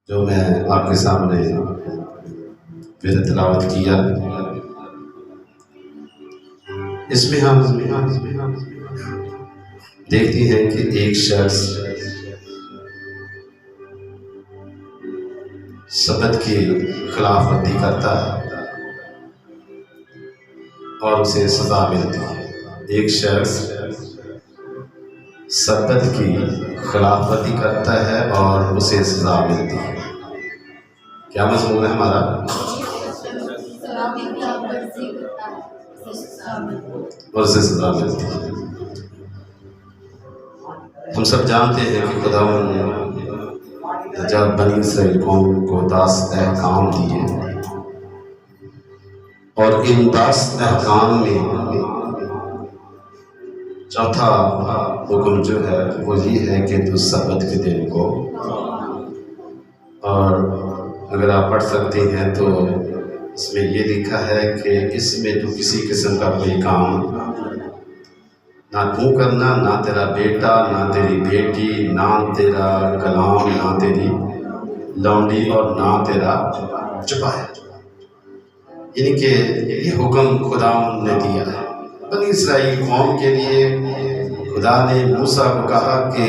جو میں آپ کے سامنے پھر تلاوت کیا، اس میں ہم دیکھتے ہیں کہ ایک شخص سبت کی خلاف ورزی کرتا ہے اور اسے سزا ملتی ہے۔ ایک شخص سبت کی خلاف ورزی کرتا ہے اور اسے سزا ملتی ہے۔ کیا مضمون ہے ہمارا؟ اور اسے سزا ملتی ہے۔ ہم سب جانتے ہیں کہ خداوند نے جب بنی اسرائیل قوم کو 10 احکام دیے اور ان 10 احکام میں چوتھا حکم جو ہے وہ یہ ہے کہ تو سبت کے دن کو، اور اگر آپ پڑھ سکتے ہیں تو اس میں یہ لکھا ہے کہ اس میں تو کسی قسم کا کوئی کام نہ تو کرنا، نہ تیرا بیٹا، نہ تیری بیٹی، نہ تیرا غلام، نہ تیری لونڈی اور نہ تیرا چپایا۔ یعنی کہ یہ حکم خدا نے دیا ہے بنی اسرائیل قوم کے لیے۔ خدا نے موسیٰ کو کہا کہ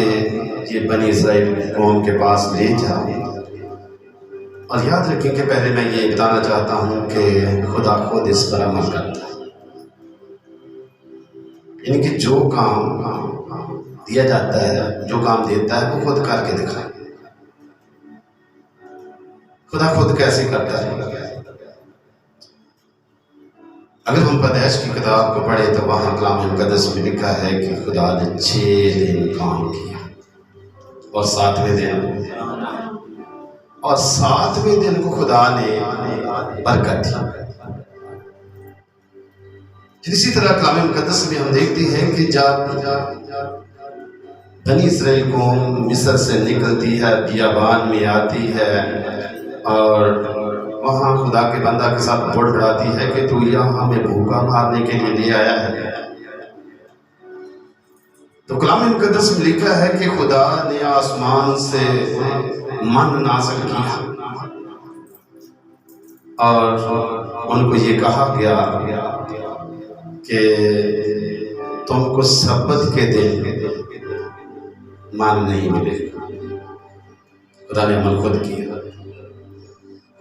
یہ بنی اسرائیل قوم کے پاس لے جا، اور یاد رکھیں کہ پہلے میں یہ بتانا چاہتا ہوں کہ خدا خود اس پر عمل کرتا ہے، یعنی کہ جو کام دیا جاتا ہے، جو کام دیتا ہے وہ خود کر کے دکھائے۔ خدا خود کیسے کرتا ہے؟ اگر ہم پیدائش کی کتاب کو پڑھیں تو وہاں کلام مقدس میں لکھا ہے کہ خدا نے 6 دن کام کیا اور 7ویں دن کو خدا نے برکت دی۔ اسی طرح کلام مقدس میں ہم دیکھتے ہیں کہ جب بنی اسرائیل قوم مصر سے نکلتی ہے، بیابان میں آتی ہے اور وہاں خدا کے بندہ کے ساتھ بڑھ بڑھاتی ہے کہ تو یہاں ہمیں بھوکا مارنے کے لیے لے آیا ہے، تو کلام مقدس میں لکھا ہے کہ خدا نے آسمان سے من نازل کیا اور ان کو یہ کہا گیا کہ تم کو سبت کے دن مان نہیں ملے گا۔ خدا نے عمل خود کیا۔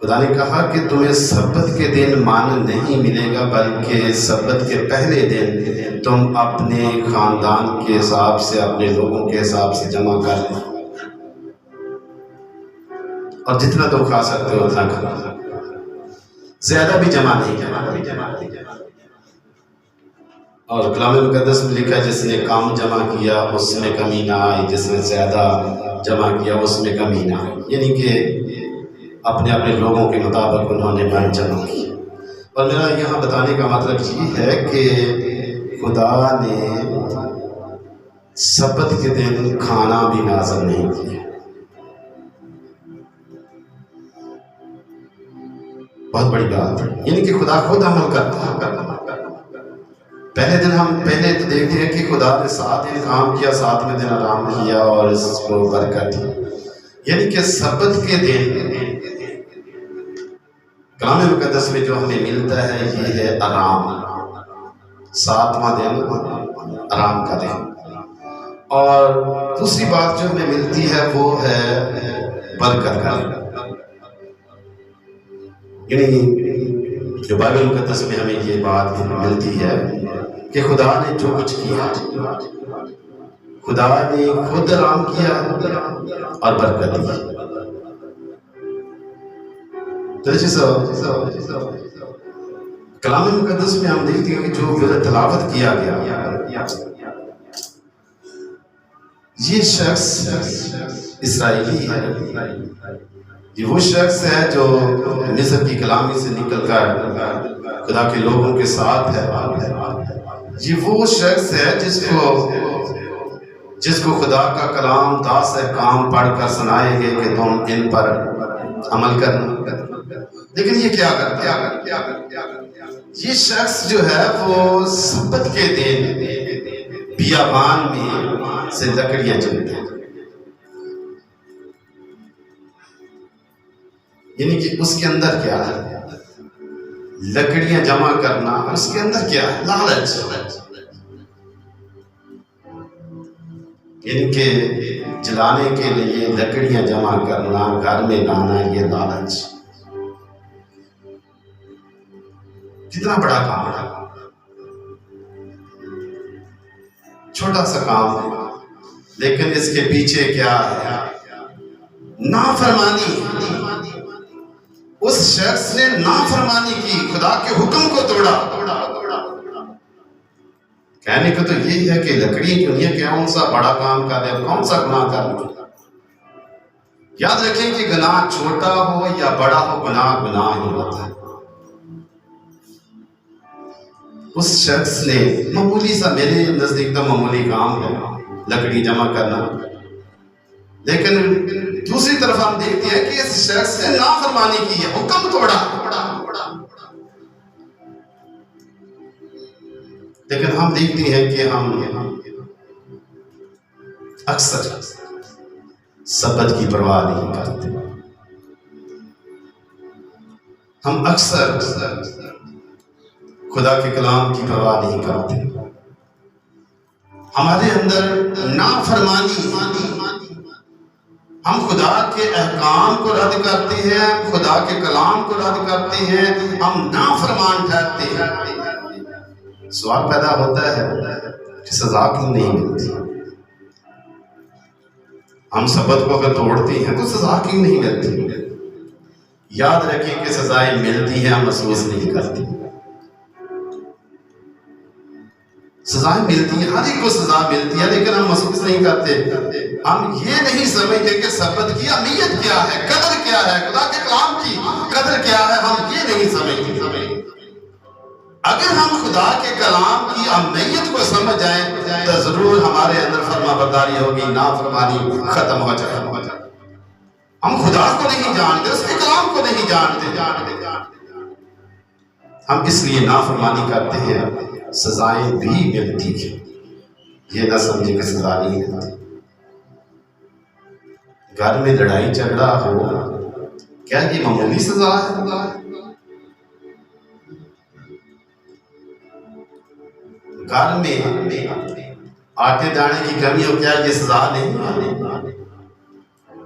خدا نے کہا کہ تمہیں سبت کے دن مان نہیں ملے گا، بلکہ سبت کے پہلے دن تم اپنے خاندان کے حساب سے، اپنے لوگوں کے حساب سے جمع کر لیں، اور جتنا تم کھا سکتے ہو اتنا کھا، زیادہ بھی جمع نہیں کرنا۔ اور کلام مقدس میں لکھا جس نے کم جمع کیا اس میں کمی نہ آئی، جس نے زیادہ جمع کیا اس میں کمی نہ آئی، یعنی کہ اپنے اپنے لوگوں کے مطابق انہوں نے من جمع کیا۔ اور میرا یہاں بتانے کا مطلب یہ ہے کہ خدا نے سبت کے دن کھانا بھی نازل نہیں کیا۔ بہت بڑی بات ہے، یعنی کہ خدا خود عمل کرتا ہے۔ پہلے تو دیکھتے ہیں کہ خدا نے 7 دن کام کیا، 7ویں دن آرام کیا اور اس کو برکت دی، یعنی کہ سبت کے دن کلام مقدس میں جو ہمیں ملتا ہے یہ ہے آرام، 7واں دن آرام کا دن۔ اور دوسری بات جو ہمیں ملتی ہے وہ ہے برکت کا دن، یعنی جو بائبل مقدس میں ہمیں یہ بات ملتی ہے کہ خدا نے جو کچھ کیا، خدا نے خود آرام کیا اور برکت دی۔ تو کلام مقدس میں ہم دیکھتے ہیں کہ جو پھر تلاوت کیا گیا، یہ شخص اسرائیلی ہے، یہ وہ شخص ہے جو مصر کی غلامی سے نکل کر خدا کے لوگوں کے ساتھ ہے۔ یہ وہ شخص ہے جس کو خدا کا کلام 10 احکام پڑھ کر سنائے گے کہ تم ان پر عمل کرنا، لیکن یہ کیا کرتا ہے؟ یہ شخص جو ہے وہ سبت کے دن بیابان میں سے لکڑیاں چنتا ہے۔ یعنی کہ اس کے اندر کیا ہے؟ لکڑیاں جمع کرنا، اس کے اندر کیا ہے؟ لالچ. یعنی کہ جلانے کے لیے لکڑیاں جمع کرنا، گھر میں لانا، یہ لالچ. کتنا بڑا کام ہے، چھوٹا سا کام ہے، لیکن اس کے پیچھے کیا ہے؟ نافرمانی. اس شخص نے نافرمانی کی، خدا کے حکم کو توڑا. کہنے کو تو یہی ہے کہ لکڑی کیوں نہیں ہے، کون سا بڑا کام کر رہے، کون سا گناہ کر رہے. یاد رکھیں کہ گناہ چھوٹا ہو یا بڑا ہو، گناہ گناہ ہی ہوتا ہے. اس شخص نے معمولی سا، میرے نزدیک تو معمولی کام ہے لکڑی جمع کرنا، لیکن دوسری طرف ہم دیکھتے ہیں کہ اس شخص نے نافرمانی کی ہے، حکم توڑا. لیکن ہم دیکھتے ہیں کہ ہم اکثر سبت کی پرواہ نہیں کرتے. ہم اکثر خدا کے کلام کی پرواہ نہیں کرتے. ہمارے اندر نافرمانی، ہم خدا کے احکام کو رد کرتے ہیں، خدا کے کلام کو رد کرتے ہیں، ہم نافرمان ٹھہرتے ہیں. سوال پیدا ہوتا ہے کہ سزا کیوں نہیں ملتی؟ ہم سبت کو اگر توڑتے ہیں تو سزا کیوں نہیں ملتی؟ یاد رکھیں کہ سزائیں ملتی ہیں، ہم محسوس نہیں کرتے. سزائیں ملتی ہیں، ہر ایک کو سزا ملتی ہے، لیکن ہم محسوس نہیں کرتے. ہم یہ نہیں سمجھتے کہ سبت کی اہمیت کیا ہے، قدر کیا ہے، خدا کے کلام کی قدر کیا ہے، ہم یہ نہیں سمجھتے. اگر ہم خدا کے کلام کی اہمیت کو سمجھ جائیں تو ضرور ہمارے اندر فرما برداری ہوگی، نافرمانی ختم ہو جائے. ہم خدا کو نہیں جانتے، اس کے کلام کو نہیں جانتے، ہم اس لیے نافرمانی کرتے ہیں. سزائیں بھی ملتی ہیں، یہ نہ سمجھے کہ سزا نہیں ملتی. گھر میں لڑائی جھگڑا ہو، کیا یہ معمولی سزا ہے؟ گھر میں آٹے دانے کی کمی ہو، کیا یہ سزا نہیں؟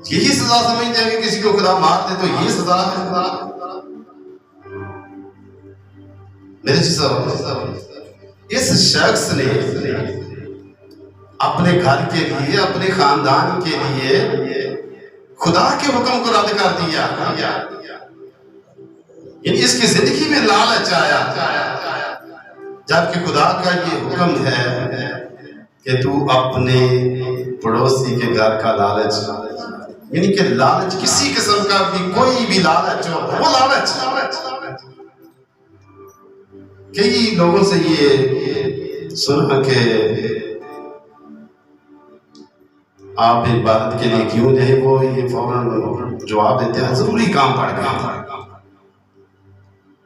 یہی سزا سمجھتے ہیں کہ کسی کو خدا مار دے تو یہ سزا ہے. میرے چیز اس شخص نے اپنے گھر کے لیے، اپنے خاندان کے لیے خدا کے حکم کو رد کر دیا. یعنی اس کی زندگی میں لالچ آیا، جبکہ خدا کا یہ حکم ہے کہ تو اپنے پڑوسی کے گھر کا لالچ، یعنی کہ لالچ کسی قسم کا بھی، کوئی بھی لالچ ہو، وہ لالچ. کئی لوگوں سے یہ سنا کہ آپ عبادت کے لیے کیوں نہیں، وہ یہ فوراً جواب دیتے ہیں ضروری کام پڑ گیا،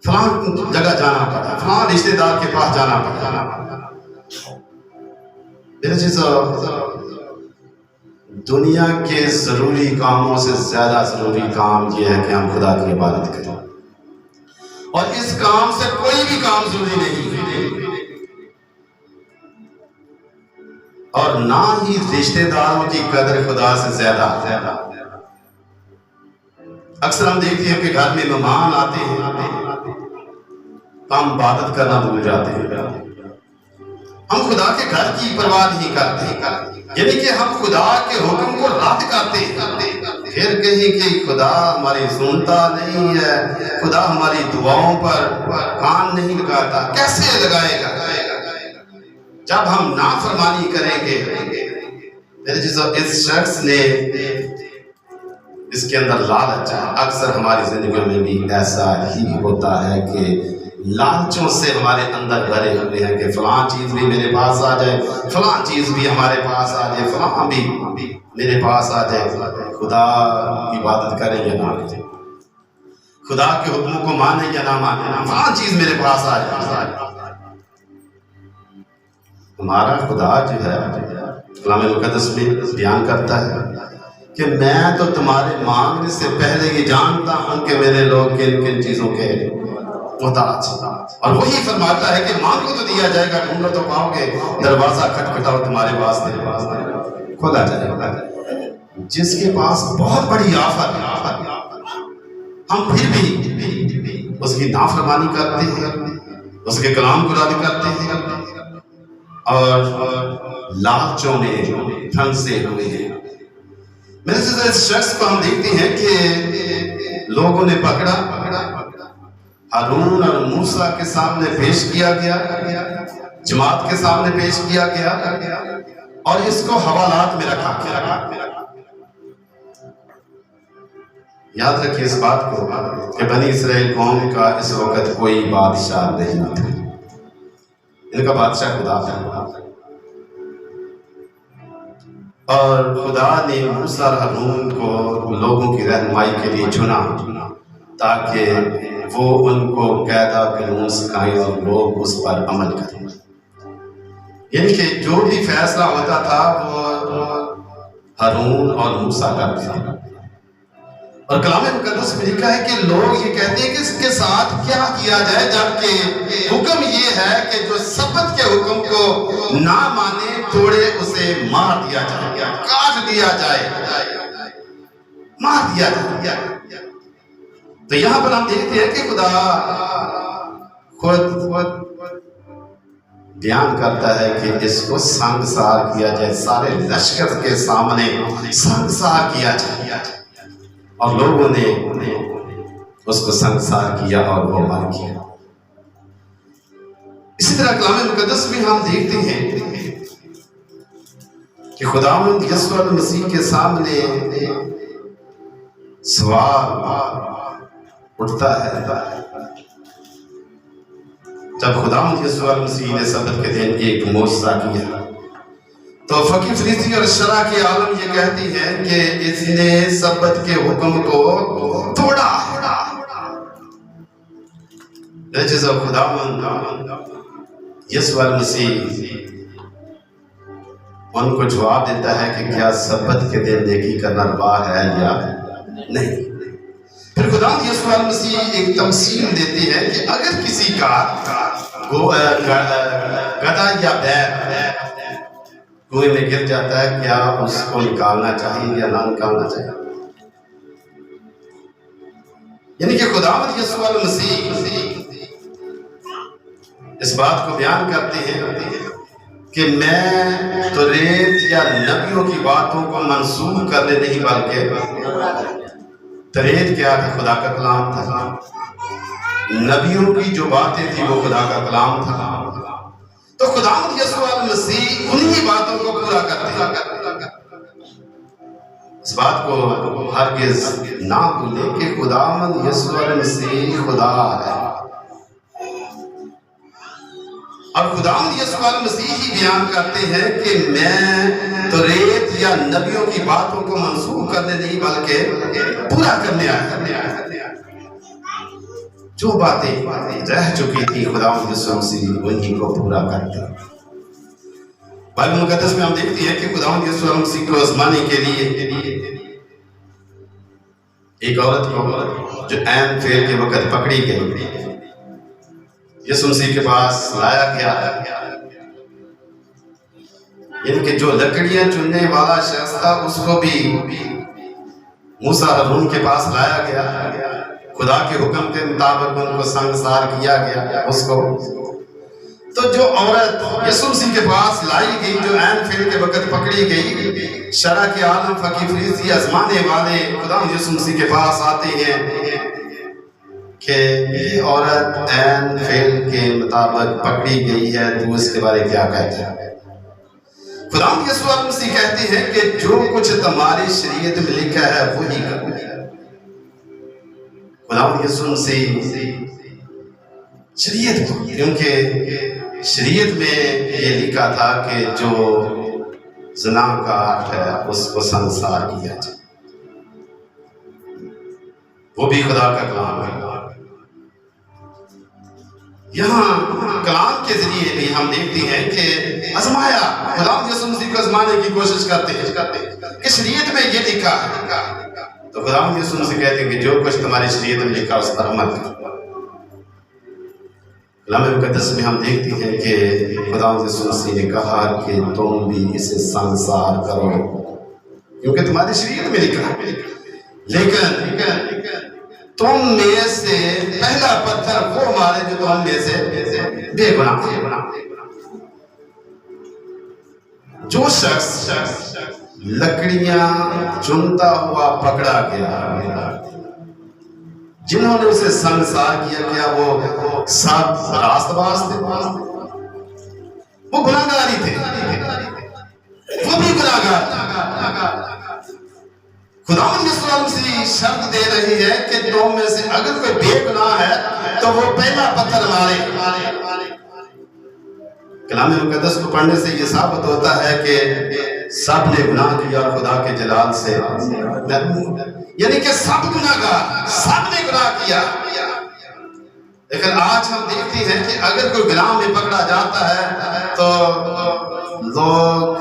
فلاں جگہ جانا پڑا، فلاں رشتے دار کے پاس جانا پڑا. میرے چیز دنیا کے ضروری کاموں سے زیادہ ضروری کام یہ ہے کہ ہم خدا کی عبادت کریں، اور اس کام سے کوئی بھی کام ضروری نہیں، اور نہ ہی رشتے داروں کی قدر خدا سے زیادہ. اکثر ہم دیکھتے ہیں کہ گھر میں مہمان آتے ہیں، ہم عبادت کرنا بھول جاتے ہیں، ہم خدا کے گھر کی پرواہ نہیں کرتے، یعنی کہ ہم خدا کے حکم کو رد کرتے ہیں. پھر کہیں کہ خدا ہماری سنتا نہیں ہے، خدا ہماری دعاؤں پر کان نہیں لگاتا. کیسے لگائے گا جب ہم نافرمانی کریں گے؟ اس شخص نے، اس کے اندر لالچ ہے. اکثر ہماری زندگیوں میں بھی ایسا ہی ہوتا ہے کہ لالچوں سے ہمارے اندر بھرے ہوئے ہیں کہ فلاں چیز بھی میرے پاس آ جائے، فلاں چیز بھی ہمارے پاس آ جائے، فلاں بھی میرے پاس آ جائے. خدا کی عبادت کریں یا نہ کریں، خدا کے حکموں کو مانیں یا نہ مانیں، فلاں چیز میرے پاس آ جائے. ہمارا خدا جو ہے کلام مقدس میں بیان کرتا ہے کہ میں تو تمہارے مانگنے سے پہلے یہ جانتا ہوں کہ میرے لوگ کن کن چیزوں کے محتاج ہیں، اور وہی فرماتا ہے کہ مانگو تو دیا جائے گا، ڈھونڈو تو پاؤ گے، دروازہ کھٹکھٹاؤ تمہارے واسطے کھولا جائے گا۔ جس کے پاس بہت بڑی آفت ہے، ہم پھر بھی اس کی نافرمانی کرتے ہیں، اس کے کلام کو رد کرتے ہیں اور لالچوں میں پھنسے ہوئے ہیں۔ میرے سے اس شخص کو ہم دیکھتے ہیں کہ لوگوں نے پکڑا، ہارون اور موسیٰ کے سامنے پیش کیا گیا، جماعت کے سامنے پیش کیا گیا، اور اس کو حوالات میں رکھا گیا۔ یاد رکھیے اس بات کو کہ بنی اسرائیل قوم کا اس وقت کوئی بادشاہ نہیں تھا، ان کا بادشاہ خدا تھا، اور خدا نے موسیٰ اور ہارون کو لوگوں کی رہنمائی کے لیے چنا تاکہ وہ ان کو قاعدہ قانون سکھائیں اور لوگ اس پر عمل کریں۔ یعنی کہ جو بھی فیصلہ ہوتا تھا وہ ہارون اور موسیٰ کرتے تھے، اور کلام مقدس میں لکھا ہے کہ لوگ یہ کہتے ہیں کہ اس کے ساتھ کیا کیا جائے، جبکہ حکم یہ ہے کہ جو سبت کے حکم کو نہ مانے توڑے اسے مار دیا جائے، کاٹ دیا جائے، مار دیا جائے۔ تو یہاں پر ہم دیکھتے ہیں کہ خدا خود بیان کرتا ہے کہ اس کو سنگسار کیا جائے، سارے لشکر کے سامنے سنگسار کیا جائے، اور لوگوں نے اس کو سنگسار کیا اور وہ مر گیا۔ اسی طرح کلام مقدس میں ہم دیکھتے ہیں کہ خداوند یسوع مسیح کے سامنے سوال اٹھتا ہے۔ جب خداوند یسوع مسیح نے سبت کے دن ایک معجزہ کیا تو فقیہ فریسی اور شرع کے عالم یہ کہتی ہیں کہ اس نے سبت کے حکم کو توڑا۔ جیسا خداوند یسوع مسیح ان کو جواب دیتا ہے کہ کیا سبت کے دن نیکی کرنا روا ہے یا نہیں۔ پھر خداوند یسوع مسیح ایک تمثیل دیتے ہیں کہ اگر کسی کا گدھا یا بیل کنویں میں گر جاتا ہے، کیا اس کو نکالنا چاہیے یا نہ نکالنا چاہیے؟ یعنی کہ خداوند یسوع مسیح اس بات کو بیان کرتے ہیں کہ میں توریت یا نبیوں کی باتوں کو منسوخ کرنے نہیں، بلکہ توریت کیا تھا؟ خدا کا کلام تھا، نبیوں کی جو باتیں تھی وہ خدا کا کلام تھا، تو خداوند یسوع مسیح انہی باتوں کو پورا کرتے ہیں۔ اس بات کو ہرگز نہ بھولیں کہ خداوند یسوع مسیح خدا ہے، اور خداوند یسوع مسیح ہی بیان کرتے ہیں کہ میں توریت یا نبیوں کی باتوں کو منسوخ کرنے نہیں بلکہ پورا کرنے آیا۔ جو باتیں رہ چکی تھی خداوند یسوع مسیح انہی کو پورا کرتا۔ بائبل مقدس میں ہم دیکھتے ہیں کہ خداوند یسوع مسیح کو آزمانے کے لیے ایک عورت کو جو عین فعل کے وقت پکڑی گئی یسوع مسیح کے پاس لایا گیا، یعنی کہ جو لکڑیاں چننے والا شخص تھا اس کو بھی موسیٰ ہارون کے پاس لایا گیا، خدا کے حکم کے مطابق ان کو سنگسار کیا گیا اس کو۔ تو جو عورت یسوع مسیح کے پاس لائی گئی، جو عین فعل کے وقت پکڑی گئی، شرع کے عالم فقیہ فریسی آزمانے والے خداوند یسوع مسیح کے پاس آتے ہیں کہ یہ عورت عین فعل کے مطابق پکڑی گئی ہے، تو اس کے بارے کیا کہتے ہیں؟ خداوند یسوع مسیح کہتے ہیں کہ جو کچھ تمہاری شریعت میں لکھا ہے وہی کرو۔ خداوند یسوع مسیح شریعت کو، کیونکہ شریعت میں یہ لکھا تھا کہ جو زنا کا آٹھ ہے اس کو سنسار کیا جائے، وہ بھی خدا کا کلام ہے۔ یہاں کلام کے ذریعے بھی ہم دیکھتے ہیں کہ آزمایا، خدا یسوع مسیح کو آزمانے کی کوشش کرتے ہیں کہ شریعت میں یہ لکھا ہے، تو خدا یسوع مسیح کہتے ہیں کہ جو کچھ تمہاری شریعت میں لکھا اس پر عمل کرو۔ کلام مقدس میں ہم دیکھتے ہیں کہ خدا یسوع مسیح نے کہا کہ تم بھی اسے سنسار کرو کیونکہ تمہاری شریعت میں لکھا ہے، لیکن تم میں سے پہلا پتھر وہ مارے جو تم میں سے بے گناہ ہے۔ جو شخص لکڑیاں چنتا ہوا پکڑا گیا، جنہوں نے اسے سنسار کیا وہ سب راست باز تھے، وہ گناہگار ہی تھے، وہ بھی گناہگار۔ خداوند یسوع مسیح شرط دے رہی ہے کہ تم میں سے اگر کوئی بے گناہ ہے تو وہ پہلا پتھر مارے۔ کلام مقدس کو پڑھنے سے یہ ثابت ہوتا ہے کہ سب نے گناہ کیا اور خدا کے جلال سے محروم، یعنی کہ سب گناہگار، سب نے گناہ کیا۔ لیکن آج ہم دیکھتے ہیں کہ اگر کوئی گناہ میں پکڑا جاتا ہے تو لوگ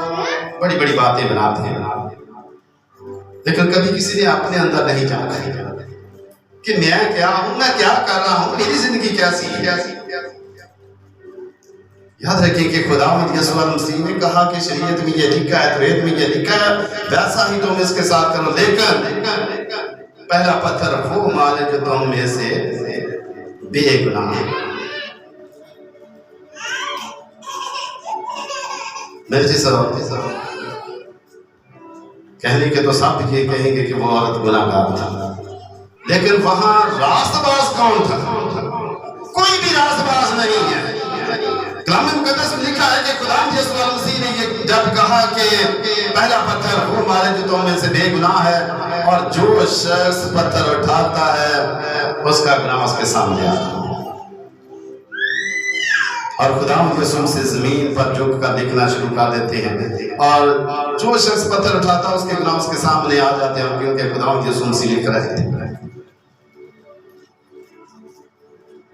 بڑی بڑی باتیں بناتے ہیں، لیکن کبھی کسی نے اپنے اندر نہیں جانا کہ میں کیا ہوں، میں کیا کر رہا ہوں، میری زندگی کیسی ہے۔ یاد رکھیں کہ خداوند یسوع مسیح نے کہا کہ شریعت میں یہ لکھا ہے، توریت میں یہ لکھا ہے، ویسا ہی تم اس کے ساتھ کرو، لیکن پہلا پتھر وہ مارے جو تم میں سے بے گناہ ہے۔ میرے جی صاحب کہنے کے تو سب یہ کہیں گے کہ وہ عورت گناہگار تھا، لیکن وہاں راست باز کون تھا؟ کوئی بھی راست باز نہیں ہے۔ کلام مقدس میں لکھا ہے کہ خداوند یسوع مسیح نے یہ جب کہا کہ پہلا پتھر وہ مارے جو تم میں سے بے گناہ ہے، اور جو شخص پتھر اٹھاتا ہے اس کا گناہ اس کے سامنے آتا ہے، اور خداوند یسوع سے زمین پر جھک کر لکھنا شروع کر دیتے ہیں، اور جو شخص پتھر اٹھاتا ہے اس کے گناہ اس کے سامنے آ جاتے ہیں، کیونکہ خداوند یسوع مسیح لکھ رہے تھے۔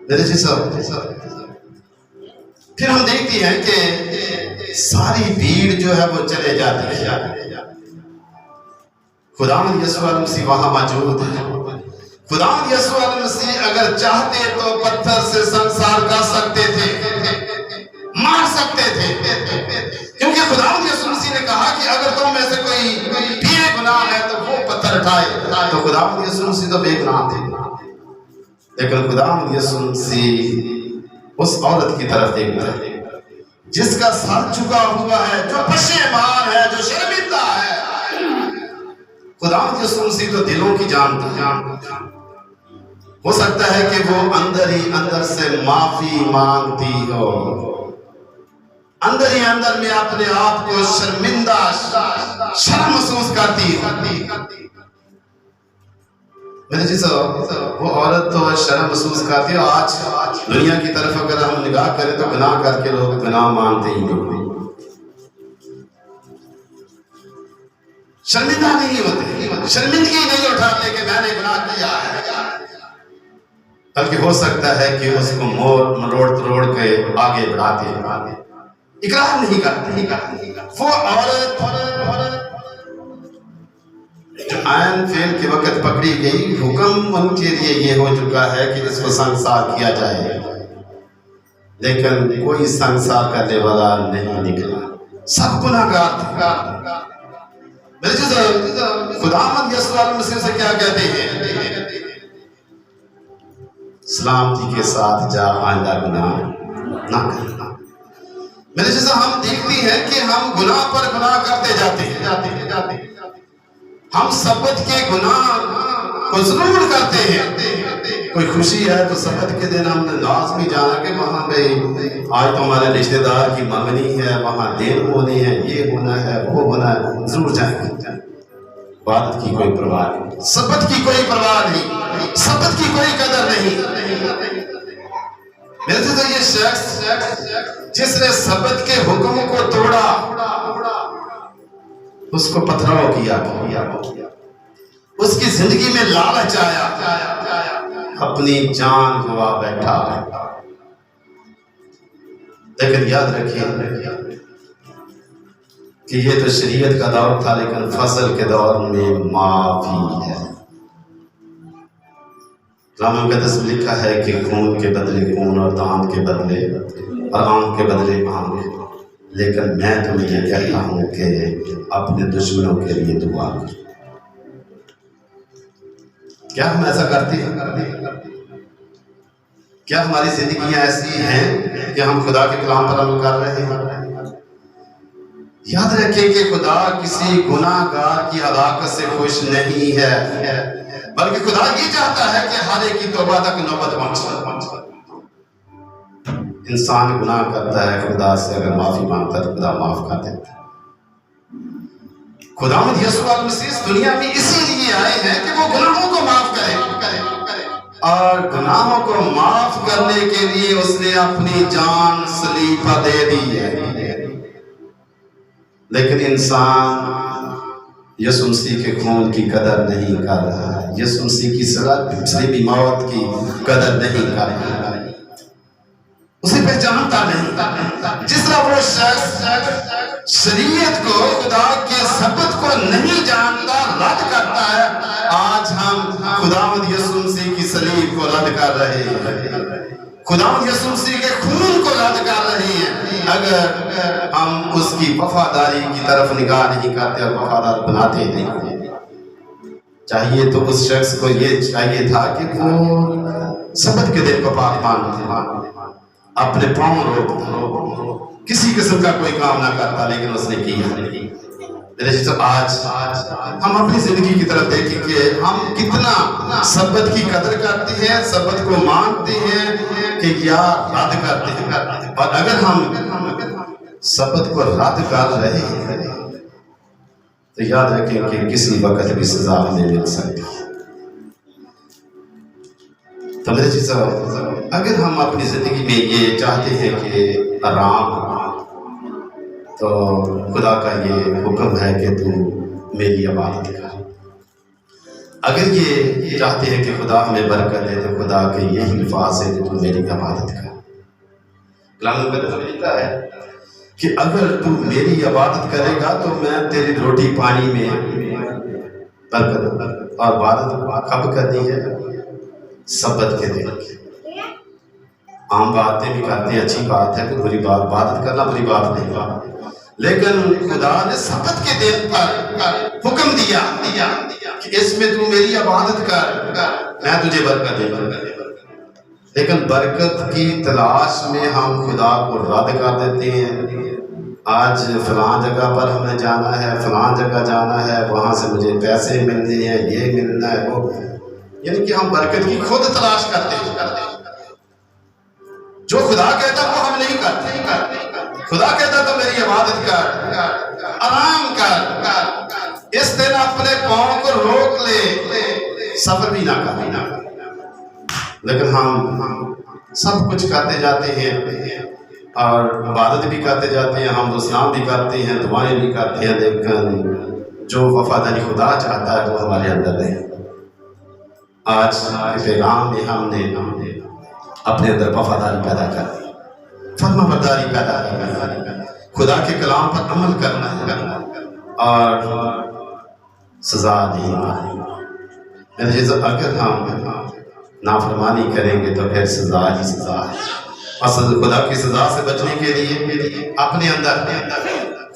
میرے جی صاحب پھر ہم دیکھتے ہیں کہ ساری بھیڑ جو ہے وہ چلے جاتی ہے، خداوند یسوع مسیح وہاں موجود ہے۔ خداوند یسوع مسیح اگر چاہتے تو پتھر سے سنسار کر سکتے تھے، مار سکتے تھے، کیونکہ خداوند یسوع مسیح نے کہا کہ اگر تم میں سے کوئی بے گناہ ہے تو وہ پتھر اٹھائے، تو خداوند یسوع مسیح تو بے گناہ تھے، لیکن خداوند یسوع مسیح اس عورت کی طرف دیکھتا ہے جس کا سر جھکا ہوا ہے، جو پشیمان ہے، جو شرمندہ ہے۔ خداوند یسوع مسیح تو دلوں کی جانتا ہے، ہو سکتا ہے کہ وہ اندر ہی اندر سے معافی مانگتی ہو، اندر ہی اندر میں اپنے آپ کو شرمندہ شرم محسوس کرتی ہو۔ میرے جی صاحب وہ عورت تو شرم محسوس کرتی ہے۔ آج دنیا کی طرف اگر ہم نگاہ کریں تو گناہ کر کے لوگ گناہ مانتے ہی نہیں، شرمندہ نہیں ہوتے، شرمندگی نہیں اٹھاتے کہ میں نے گناہ کیا ہے، بلکہ ہو سکتا ہے کہ اس کو مروڑ تروڑ کے آگے بڑھاتے ہیں، اقرار نہیں کرتے۔ وہ عورت جو عین فعل کے وقت پکڑی گئی، حکم ان کے لیے یہ ہو چکا ہے کہ اس کو سنسار کیا جائے، لیکن کوئی سنسار کرنے والا نہیں نکلا، سب گناہگار تھے۔ میرے جیسے خداوند یسوع مسیح سے کیا کہتے ہیں؟ سلامتی کے ساتھ جا، آئندہ گناہ نہ کرنا۔ میرے جیسے ہم دیکھتے ہیں کہ ہم گناہ پر گناہ کرتے جاتے ہیں، ہم سبت کے گناہ کو ضرور کرتے ہیں۔ کوئی خوشی ہے تو سبت کے دن ہم نے لازمی جانا کہ وہاں پہ آج تو ہمارے رشتہ دار کی منگنی ہے، وہاں دین ہونی ہے، یہ ہونا ہے، وہ ہونا ہے، ضرور جائیں گے۔ عبادت کی کوئی پرواہ نہیں، سبت کی کوئی پرواہ نہیں، سبت کی کوئی قدر نہیں۔ میرے سے یہ شخص جس نے سبت کے حکم کو توڑا، اس کو پتھراؤ کیا، اس کی زندگی میں لالچ آیا، اپنی جان گوا بیٹھا۔ لیکن یاد رکھیں کہ یہ تو شریعت کا دور تھا، لیکن فضل کے دور میں معافی ہے۔ کلام مقدس میں لکھا ہے کہ خون کے بدلے خون اور دانت کے بدلے اور آنکھ کے بدلے آنکھ، لیکن میں تمہیں یہ کہتا ہوں کہ اپنے دشمنوں کے لیے دعا کرو۔ کیا ہم ایسا کرتے ہیں؟ کیا ہماری زندگیاں ایسی ہیں کہ ہم خدا کے کلام پر عمل کر رہے ہیں؟ یاد رکھیں کہ خدا کسی گناہ گار کی ہلاکت سے خوش نہیں ہے، بلکہ خدا یہ چاہتا ہے کہ ہر ایک کی توبہ تک نوبت پہنچے۔ انسان گناہ کرتا ہے، خدا سے اگر معافی مانگتا ہے تو خدا معاف کر دیتا ہے۔ خداوند یسوع المسیح اس دنیا میں اسی لیے آئے ہیں کہ وہ گناہوں کو معاف کرے، اور گناہوں کو معاف کرنے کے لیے اس نے اپنی جان صلیب پر دے دی ہے۔ لیکن انسان یسوع مسیح کے خون کی قدر نہیں کر رہا ہے، یسوع مسیح کی صلیبی موت کی قدر نہیں کر رہا ہے، اسے پہچانتا نہیں۔ جس طرح وہ شخص شریعت کو، خدا کے ثبت کو نہیں جانتا، رد کرتا ہے، آج ہم خداوند یسوع مسیح کی صلیب کو رد کر رہے ہیں، خداوند یسوع مسیح کے خون کو رد کر رہے ہیں۔ اگر ہم اس کی وفاداری کی طرف نگاہ نہیں کرتے اور وفادار بناتے نہیں، چاہیے تو اس شخص کو یہ چاہیے تھا کہ وہ سبت کے دن کو پاک مانتے، اپنے پاؤں روکتا، کسی قسم کا کوئی کام نہ کرتا، لیکن اس نے کیا۔ میرے جیسے آج ہم اپنی زندگی کی طرف دیکھیں کہ ہم کتنا سبت کی قدر کرتے ہیں، سبت کو مانتے ہیں کہ یا رد کرتے ہیں۔ اور اگر ہم سبت کو رد کر رہے ہیں تو یاد رکھیں کہ کسی وقت بھی سزا ہمیں مل سکتی ہے۔ تو میرے چیز اگر ہم اپنی زندگی میں یہ چاہتے ہیں کہ آرام، تو خدا کا یہ حکم ہے کہ تو میری عبادت کر۔ اگر یہ چاہتے ہیں کہ خدا ہمیں برکت دے تو خدا کے یہی الفاظ ہے کہ تو میری عبادت کر۔ کلام مقدس میں لکھا ہے کہ اگر تو میری عبادت کرے گا تو میں تیری روٹی پانی میں برکت، اور عبادت کب کرنی ہے؟ سبت کے دن۔ عام باتیں بھی کرتے ہیں، اچھی بات ہے، تو بری بات، عبادت کرنا بری بات نہیں، لیکن خدا نے سبت کے دن پر حکم دیا کہ اس میں تو میری عبادت کر، میں تجھے برکت دے۔ لیکن برکت کی تلاش میں ہم خدا کو رد کر دیتے ہیں۔ آج فلاں جگہ پر ہمیں جانا ہے، فلاں جگہ جانا ہے، وہاں سے مجھے پیسے ملنے ہیں، یہ ملنا ہے، وہ، یعنی کہ ہم برکت کی خود تلاش کرتے ہیں۔ جو خدا کہتا وہ ہم نہیں کرتے۔ خدا کہتا تو میری عبادت کر، آرام کر، اس دن اپنے پاؤں کو روک لے، سفر بھی نہ کر۔ لیکن ہم سب کچھ کرتے جاتے ہیں اور عبادت بھی کرتے جاتے ہیں، ہم اسلام بھی کرتے ہیں، دعائیں بھی کرتے ہیں، لیکن جو وفاداری خدا چاہتا ہے وہ ہمارے اندر نہیں۔ آج کے پیغام میں ہم نے اپنے اندر وفاداری پیدا کر دی، فرما برداری پیدا کی، خدا کے کلام پر عمل کرنا ہے اور سزا نہیں پانی۔ اگر ہم نافرمانی کریں گے تو پھر سزا ہی سزا ہے۔ اصل خدا کی سزا سے بچنے کے لیے اپنے اندر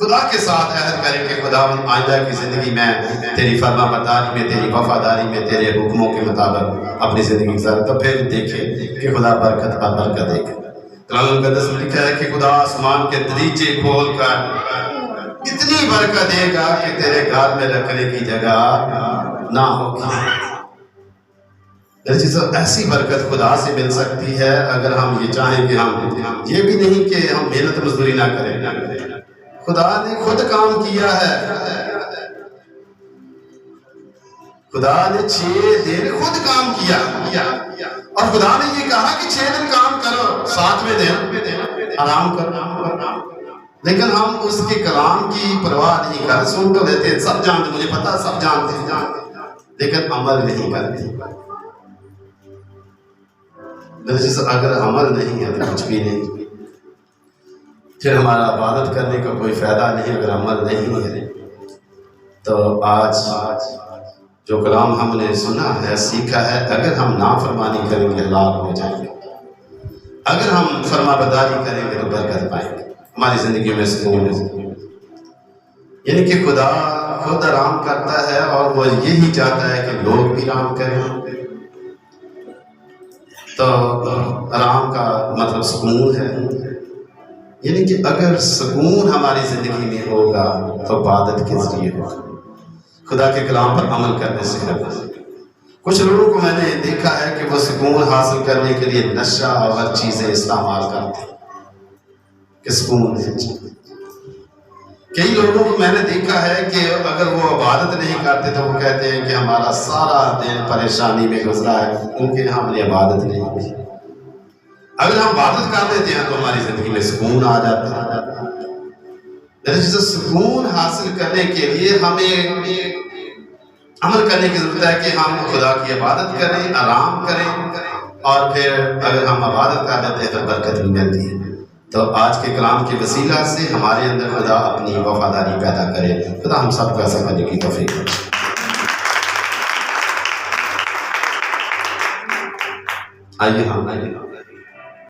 خدا کے ساتھ عہد کریں کہ خدا آئندہ کی زندگی میں تیری فرما برداری میں، تیری وفاداری میں، تیرے حکموں کے مطابق اپنی زندگی گزار، تو پھر دیکھیں کہ خدا برکت پر برکت دے گا۔ کلام مقدس میں لکھا ہے کہ خدا آسمان کے دریچے کھول کر اتنی برکت دے گا کہ تیرے گھر میں رکھنے کی جگہ نہ ہوگی۔ ایسی برکت خدا سے مل سکتی ہے اگر ہم یہ چاہیں کہ ہم یہ بھی نہیں کہ ہم محنت مزدوری نہ کریں۔ خدا نے خود کام کیا ہے، خدا نے 6 دن خود کام کیا، اور خدا نے یہ کہا کہ 6 دن کام کرو، 7ویں دن آرام کرو۔ لیکن ہم اس کے کلام کی پرواہ نہیں کرتے، سن تو لیتے، سب جانتے، مجھے پتا سب جانتے، لیکن عمل نہیں کرتے۔ اگر عمل نہیں ہے تو کچھ بھی نہیں۔ پھر ہمارا عبادت کرنے کا کوئی فائدہ نہیں اگر عمل نہیں ہے۔ تو آج جو کلام ہم نے سنا ہے، سیکھا ہے، اگر ہم نافرمانی کریں گے ہلاک ہو جائیں گے، اگر ہم فرما برداری کریں گے تو برکت پائیں گے، ہماری زندگی میں سکون ہے۔ یعنی کہ خدا خود آرام کرتا ہے اور وہ یہی چاہتا ہے کہ لوگ بھی آرام کریں۔ تو آرام کا مطلب سکون ہے، یعنی کہ اگر سکون ہماری زندگی میں ہوگا تو عبادت کے ذریعے ہوگا، خدا کے کلام پر عمل کرنے سے ہوگا۔ کچھ لوگوں کو میں نے دیکھا ہے کہ وہ سکون حاصل کرنے کے لیے نشہ اور چیزیں استعمال کرتے ہیں کہ سکون ہے۔ کئی لوگوں کو میں نے دیکھا ہے کہ اگر وہ عبادت نہیں کرتے تو وہ کہتے ہیں کہ ہمارا سارا دن پریشانی میں گزرا ہے کیونکہ ہم نے عبادت نہیں کی۔ اگر ہم عبادت کر لیتے ہیں تو ہماری زندگی میں سکون آ جاتا ہے۔ سکون حاصل کرنے کے لیے ہمیں عمل کرنے کی ضرورت ہے کہ ہم خدا کی عبادت کریں، آرام کریں، اور پھر اگر ہم عبادت کر لیتے ہیں تو برکت بھی ملتی ہے۔ تو آج کے کلام کے وسیلہ سے ہمارے اندر خدا اپنی وفاداری پیدا کرے۔ خدا ہم سب کو ایسا کرنے کی توفیق دے۔ آئیے ہم